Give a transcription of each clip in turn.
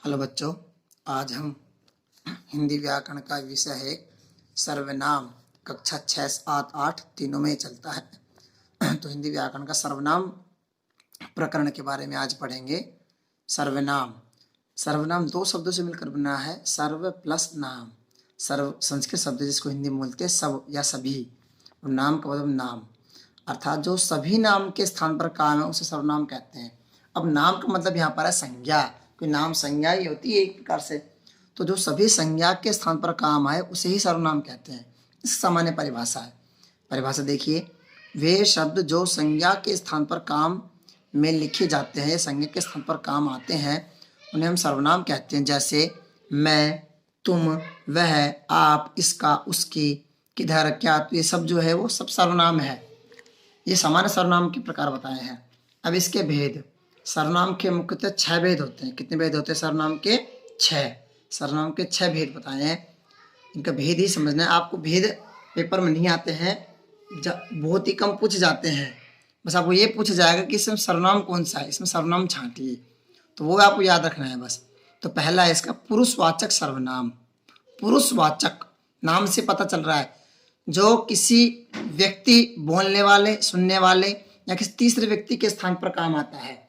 Hello बच्चों, आज हम हिंदी व्याकरण का विषय है सर्वनाम। कक्षा 6, 7, 8 तीनों में चलता है। तो हिंदी व्याकरण का सर्वनाम प्रकरण के बारे में आज पढ़ेंगे। सर्वनाम सर्वनाम दो शब्दों से मिलकर बना है, सर्व प्लस नाम। सर्व संस्कृत शब्द जिसको हिंदी में बोलते हैं सब या सभी, और नाम का मतलब नाम, अर्थात जो सभी नाम के स्थान पर काम है उसे सर्वनाम कहते हैं। अब नाम का मतलब यहाँ पर है संज्ञा, कोई नाम संज्ञा ही होती है एक प्रकार से। तो जो सभी संज्ञा के स्थान पर काम आए उसे ही सर्वनाम कहते हैं। इस सामान्य परिभाषा है। परिभाषा देखिए, वे शब्द जो संज्ञा के स्थान पर काम में लिखे जाते हैं, संज्ञा के स्थान पर काम आते हैं, उन्हें हम सर्वनाम कहते हैं। जैसे मैं, तुम, वह, आप, इसका, उसकी, किधर, क्या, तो ये सब जो है वो सब सर्वनाम है। ये सामान्य सर्वनाम के प्रकार बताए हैं। अब इसके भेद, सर्वनाम के मुख्यतः 6 भेद होते हैं। कितने भेद होते हैं सर्वनाम के? 6। सर्वनाम के 6 भेद बताए हैं। इनका भेद ही समझना है आपको। भेद पेपर में नहीं आते हैं, बहुत ही कम पूछ जाते हैं। बस आपको ये पूछा जाएगा कि इसमें सर्वनाम कौन सा है, इसमें सर्वनाम छांटिए, तो वो आपको याद रखना है बस। तो पहला है इसका पुरुषवाचक सर्वनाम। पुरुषवाचक, नाम से पता चल रहा है, जो किसी व्यक्ति, बोलने वाले, सुनने वाले या किसी तीसरे व्यक्ति के स्थान पर काम आता है।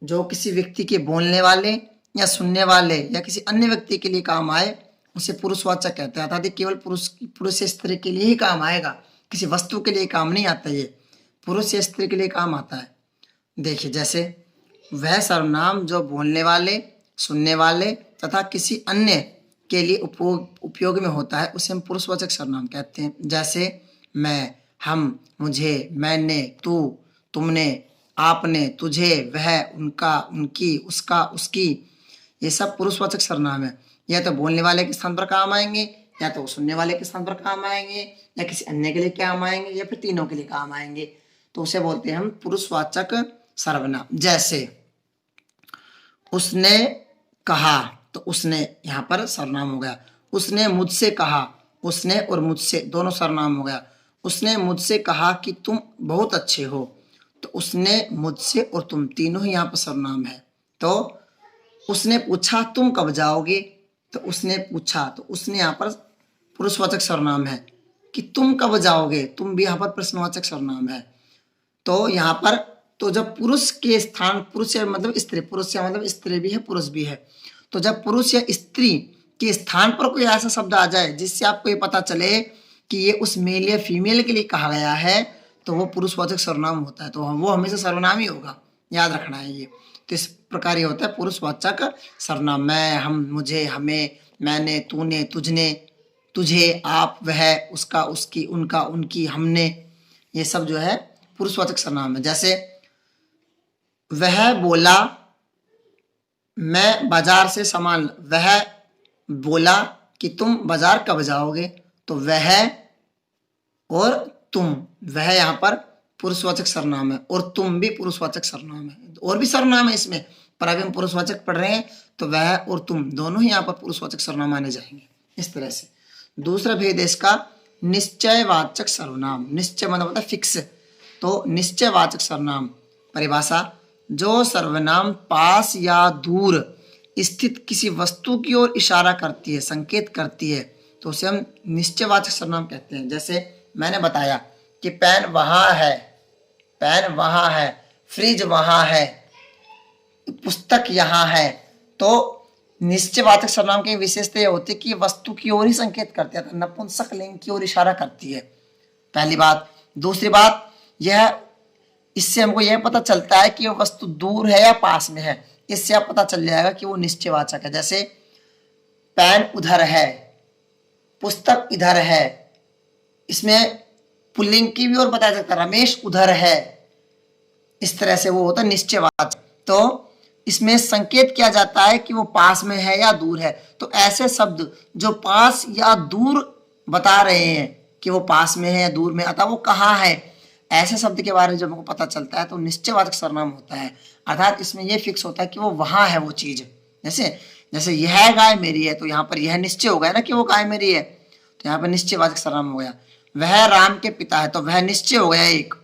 जो किसी व्यक्ति के बोलने वाले या सुनने वाले या किसी अन्य व्यक्ति के लिए काम आए उसे पुरुषवाचक कहते हैं। अर्थात केवल पुरुष या स्त्री के लिए ही काम आएगा, किसी वस्तु के लिए काम नहीं आता, ये पुरुष या स्त्री के लिए काम आता है। देखिए, जैसे वह सर्वनाम जो बोलने वाले, सुनने वाले तथा किसी अन्य के लिए उपयोग में होता है उसे हम पुरुषवाचक सर्वनाम कहते हैं। जैसे मैं, हम, मुझे, मैंने, तू, तुमने, आपने, तुझे, वह, उनका, उनकी, उसका, उसकी, ये सब पुरुषवाचक सर्वनाम है। या तो बोलने वाले के स्थान पर काम आएंगे, या तो सुनने वाले के स्थान पर काम आएंगे, या किसी अन्य के लिए काम आएंगे, या फिर तीनों के लिए काम आएंगे। तो उसे बोलते हैं हम पुरुषवाचक सर्वनाम। जैसे उसने कहा, तो उसने यहाँ पर सर्वनाम हो गया। उसने मुझसे कहा, उसने और मुझसे दोनों सर्वनाम हो गया। उसने मुझसे कहा कि तुम बहुत अच्छे हो, तो उसने, मुझसे और तुम तीनों ही यहाँ पर सर्वनाम है। तो उसने पूछा तुम कब जाओगे, तो उसने पूछा, तो उसने यहाँ पर पुरुषवाचक सर्वनाम है कि तुम कब जाओगे, तुम भी यहाँ पर प्रश्नवाचक सर्वनाम है। तो यहाँ पर तो जब पुरुष के स्थान, पुरुष या मतलब स्त्री, पुरुष या मतलब स्त्री भी है, पुरुष भी है, तो जब पुरुष या स्त्री के स्थान पर कोई ऐसा शब्द आ जाए जिससे आपको ये पता चले कि ये उस मेल या फीमेल के लिए कहा गया है, तो वो पुरुषवाचक सर्वनाम होता है। तो वो हमेशा सर्वनाम ही होगा, याद रखना है ये। तो इस प्रकार ये होता है पुरुषवाचक सर्वनाम। मैं, हम, मुझे, हमें, मैंने, तूने, तुझने, तुझे, आप, वह, उसका, उसकी, उनका, उनकी, हमने, ये सब जो है पुरुषवाचक सर्वनाम है। जैसे वह बोला मैं बाजार से सामान, वह बोला कि तुम बाजार कब जाओगे, तो वह और तुम, वह यहाँ पर पुरुषवाचक सर्वनाम है, और तुम भी पुरुषवाचक सर्वनाम है। और भी सर्वनाम है इसमें, पर अभी हम पुरुषवाचक पढ़ रहे हैं, तो वह और तुम दोनों ही यहाँ पर पुरुषवाचक सर्वनाम माने जाएंगे। इस तरह से दूसरा भेद है इसका निश्चयवाचक सर्वनाम। निश्चय मतलब होता है फिक्स, तो निश्चयवाचक सर्वनाम परिभाषा, जो सर्वनाम पास या दूर स्थित किसी वस्तु की ओर इशारा करती है, संकेत करती है, तो उसे हम निश्चयवाचक सर्वनाम कहते हैं। जैसे मैंने बताया कि पेन वहां है, पेन वहां है, फ्रिज वहां है, पुस्तक यहाँ है। तो निश्चयवाचक सर्वनाम की विशेषता यह होती है कि वस्तु की ओर ही संकेत करती है, नपुंसक लिंग की ओर इशारा करती है, पहली बात। दूसरी बात यह, इससे हमको यह पता चलता है कि वह वस्तु दूर है या पास में है, इससे आप पता चल जाएगा कि वो निश्चयवाचक है। जैसे पेन उधर है, पुस्तक इधर है, इसमें पुल्लिंग की भी और बताया जाता है, रमेश उधर है। इस तरह से वो होता है निश्चयवाचक। तो इसमें संकेत किया जाता है कि वो पास में है या दूर है। तो ऐसे शब्द जो पास या दूर बता रहे हैं कि वो पास में है या दूर में, अतः वो कहाँ है, ऐसे शब्द के बारे में जब हमको पता चलता है तो निश्चयवाचक सर्वनाम होता है। अर्थात इसमें यह फिक्स होता है कि वो वहां है वो चीज। जैसे जैसे यह गाय मेरी है, तो यहाँ पर यह निश्चय हो गया ना कि वो गाय मेरी है, तो यहाँ पर निश्चयवाचक सर्वनाम हो गया। वह राम के पिता है, तो वह निश्चय हो गया, एक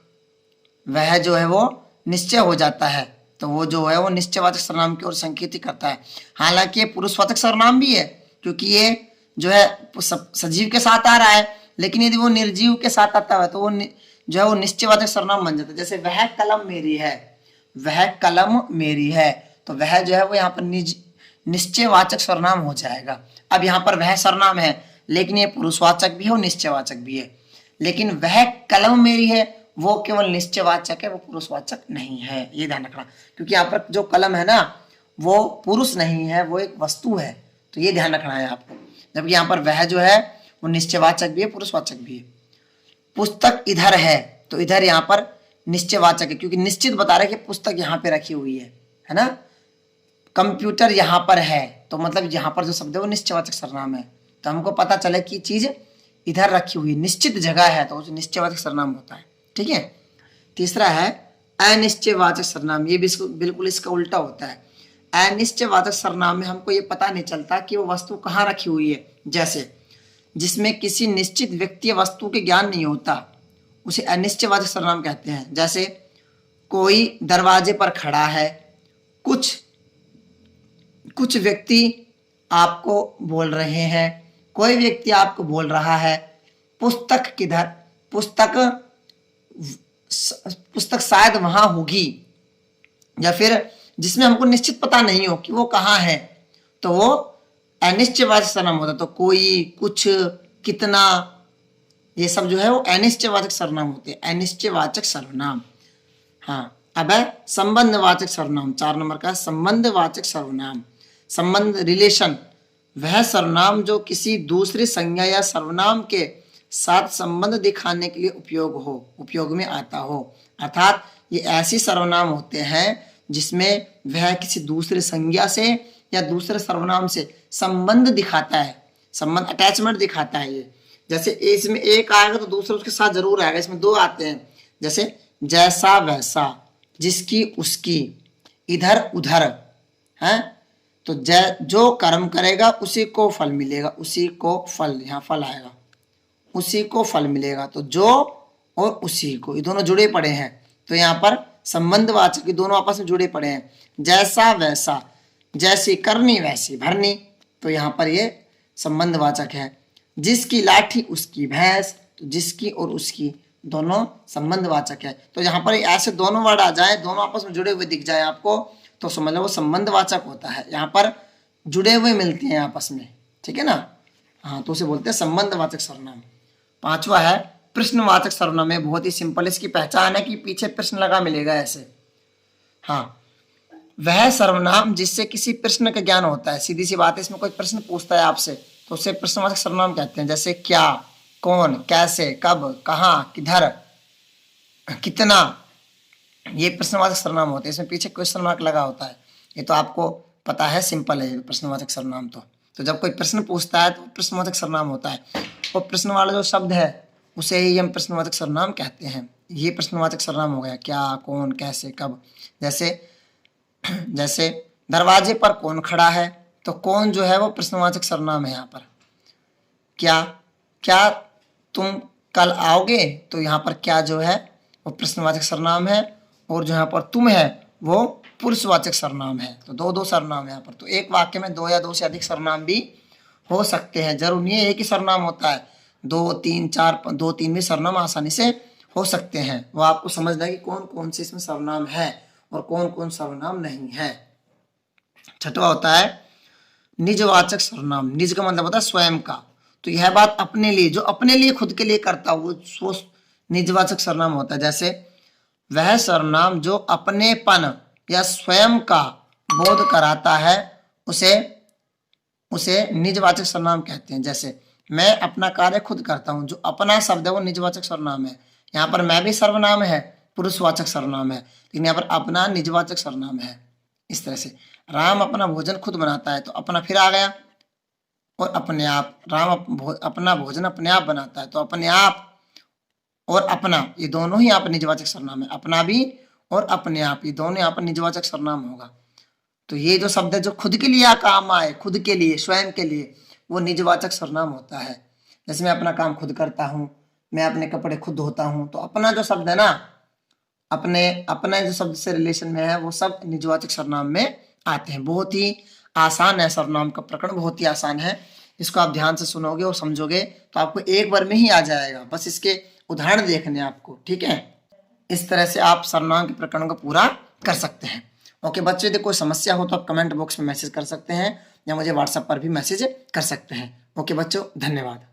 वह जो है वो निश्चय हो जाता है, तो वो जो है वो निश्चयवाचक सर्वनाम की ओर संकेत करता है। हालांकि ये पुरुषवाचक सर्वनाम भी है, क्योंकि ये जो है सजीव के साथ आ रहा है, लेकिन यदि वो निर्जीव के साथ आता है तो वो जो है वो निश्चयवाचक सर्वनाम बन जाता है। जैसे वह कलम मेरी है, वह कलम मेरी है, तो वह जो है वो यहाँ पर निश्चयवाचक सर्वनाम हो जाएगा। अब यहाँ पर वह सर्वनाम है, लेकिन ये पुरुषवाचक भी है और निश्चयवाचक भी है। लेकिन वह कलम मेरी है वो केवल निश्चयवाचक है, वो पुरुषवाचक नहीं है, ये ध्यान रखना। क्योंकि यहाँ पर जो कलम है ना वो पुरुष नहीं है, वो एक वस्तु है, तो ये ध्यान रखना है आपको। जबकि यहाँ पर वह जो है वो निश्चयवाचक भी है, पुरुषवाचक भी है। पुस्तक इधर है, तो इधर यहाँ पर निश्चयवाचक है, क्योंकि निश्चित बता रहे कि पुस्तक यहाँ पे रखी हुई है ना। कंप्यूटर यहाँ पर है, तो मतलब यहाँ पर जो शब्द है वो निश्चयवाचक सर्वनाम है। तो हमको पता चले कि चीज इधर रखी हुई निश्चित जगह है, तो उसे निश्चयवाचक सर्वनाम होता है। ठीक है। तीसरा है अनिश्चयवाचक सर्वनाम। ये बिल्कुल इसका उल्टा होता है। अनिश्चयवाचक सर्वनाम में हमको ये पता नहीं चलता कि वो वस्तु कहाँ रखी हुई है। जैसे जिसमें किसी निश्चित व्यक्ति या वस्तु के ज्ञान नहीं होता, उसे अनिश्चयवाचक सर्वनाम कहते हैं। जैसे कोई दरवाजे पर खड़ा है, कुछ व्यक्ति आपको बोल रहे हैं, कोई व्यक्ति आपको बोल रहा है, पुस्तक किधर, पुस्तक शायद वहां होगी, या फिर जिसमें हमको निश्चित पता नहीं हो कि वो कहाँ है, तो वो अनिश्चयवाचक सर्वनाम होता है। तो कोई, कुछ, कितना, ये सब जो है वो अनिश्चयवाचक सर्वनाम होते हैं, अनिश्चयवाचक सर्वनाम। हाँ, अब है संबंधवाचक सर्वनाम। 4 नंबर का संबंधवाचक सर्वनाम। संबंध, रिलेशन, वह सर्वनाम जो किसी दूसरी संज्ञा या सर्वनाम के साथ संबंध दिखाने के लिए उपयोग में आता हो। अर्थात ये ऐसी सर्वनाम होते हैं जिसमें वह किसी दूसरे संज्ञा से या दूसरे सर्वनाम से संबंध दिखाता है, संबंध, अटैचमेंट दिखाता है। ये जैसे इसमें एक आएगा तो दूसरा उसके साथ जरूर आएगा। इसमें 2 आते हैं, जैसे जैसा वैसा, जिसकी उसकी, इधर उधर है। तो जो कर्म करेगा उसी को फल मिलेगा, उसी को फल, यहाँ फल आएगा, उसी को फल मिलेगा। तो जो और उसी को, ये दोनों जुड़े पड़े हैं, तो यहाँ पर संबंधवाचक, ये दोनों आपस में जुड़े पड़े हैं। जैसा वैसा, जैसी करनी वैसी भरनी, तो यहाँ पर ये संबंधवाचक है। जिसकी लाठी उसकी भैंस, तो जिसकी और उसकी दोनों संबंधवाचक है। तो यहाँ पर ऐसे दोनों वर्ड आ जाए, दोनों आपस में जुड़े हुए दिख जाए आपको, तो समझ लो वो संबंधवाचक होता है। यहाँ पर जुड़े हुए मिलते हैं आपस में, ठीक है ना। हाँ, तो उसे बोलते हैं संबंधवाचक सर्वनाम। 5वां है प्रश्नवाचक सर्वनाम। है बहुत ही सिंपल, इसकी पहचान है कि पीछे प्रश्न लगा मिलेगा ऐसे। हाँ, वह सर्वनाम जिससे किसी प्रश्न का ज्ञान होता है। सीधी सी बात है, इसमें कोई प्रश्न पूछता है आपसे तो उसे प्रश्नवाचक सर्वनाम कहते हैं। जैसे क्या, कौन, कैसे, कब, कहाँ, किधर, कितना, ये प्रश्नवाचक सर्वनाम होते हैं। इसमें पीछे क्वेश्चन मार्क लगा होता है। ये तो आपको पता है, सिंपल है प्रश्नवाचक सर्वनाम। तो जब कोई प्रश्न पूछता है तो प्रश्नवाचक सर्वनाम होता है, और प्रश्न वाला जो शब्द है उसे ही हम प्रश्नवाचक सर्वनाम कहते हैं। ये प्रश्नवाचक सर्वनाम हो गया, क्या, कौन, कैसे, कब। जैसे दरवाजे पर कौन खड़ा है, तो कौन जो है वो प्रश्नवाचक सर्वनाम है। यहाँ पर क्या तुम कल आओगे, तो यहाँ पर क्या जो है वो प्रश्नवाचक सर्वनाम है, और जो यहाँ पर तुम है वो पुरुषवाचक सर्वनाम है। तो 2 सर्वनाम है यहाँ पर। तो एक वाक्य में 2 या 2 से अधिक सर्वनाम भी हो सकते हैं, जरूर नहीं है एक ही सर्वनाम होता है। 2, 3, 4, 2, 3 भी सर्वनाम आसानी से हो सकते हैं। वो आपको समझना है कि कौन कौन से इसमें सर्वनाम है और कौन कौन सर्वनाम नहीं है। 6वां होता है निजवाचक सर्वनाम। निज का मतलब होता है स्वयं का, तो यह बात अपने लिए, जो अपने लिए खुद के लिए करता हो वो निजवाचक सर्वनाम होता है। जैसे वह सर्वनाम जो अपनेपन या स्वयं का बोध कराता है उसे निजवाचक सर्वनाम कहते हैं। जैसे मैं अपना कार्य खुद करता हूं, जो अपना शब्द है वो निजवाचक सर्वनाम है। यहाँ पर मैं भी सर्वनाम है, पुरुषवाचक सर्वनाम है, लेकिन यहाँ पर अपना निजवाचक सर्वनाम है। इस तरह से राम अपना भोजन खुद बनाता है, तो अपना फिर आ गया, और अपने आप, राम अपना भोजन अपने आप बनाता है, तो अपने आप और अपना, ये दोनों ही यहाँ पर निजवाचक सर्वनाम है। अपना भी और अपने आप, ये दोनों यहाँ पर निजवाचक सर्वनाम होगा। तो ये जो शब्द है जो खुद के लिए काम आए, खुद के लिए, स्वयं के लिए, वो निजवाचक सर्वनाम होता है। जैसे मैं अपना काम खुद करता हूँ, मैं अपने कपड़े खुद धोता हूँ, तो अपना जो शब्द है ना अपने अपने जो शब्द से रिलेशन में है वो सब निजवाचक सर्वनाम में आते हैं। बहुत ही आसान है सर्वनाम का प्रकरण, बहुत ही आसान है। इसको आप ध्यान से सुनोगे और समझोगे तो आपको एक बार में ही आ जाएगा, बस इसके उदाहरण देखने आपको, ठीक है। इस तरह से आप सर्वनाम के प्रकरण को पूरा कर सकते हैं। ओके बच्चों, यदि कोई समस्या हो तो आप कमेंट बॉक्स में मैसेज कर सकते हैं या मुझे व्हाट्सएप पर भी मैसेज कर सकते हैं। ओके बच्चों, धन्यवाद।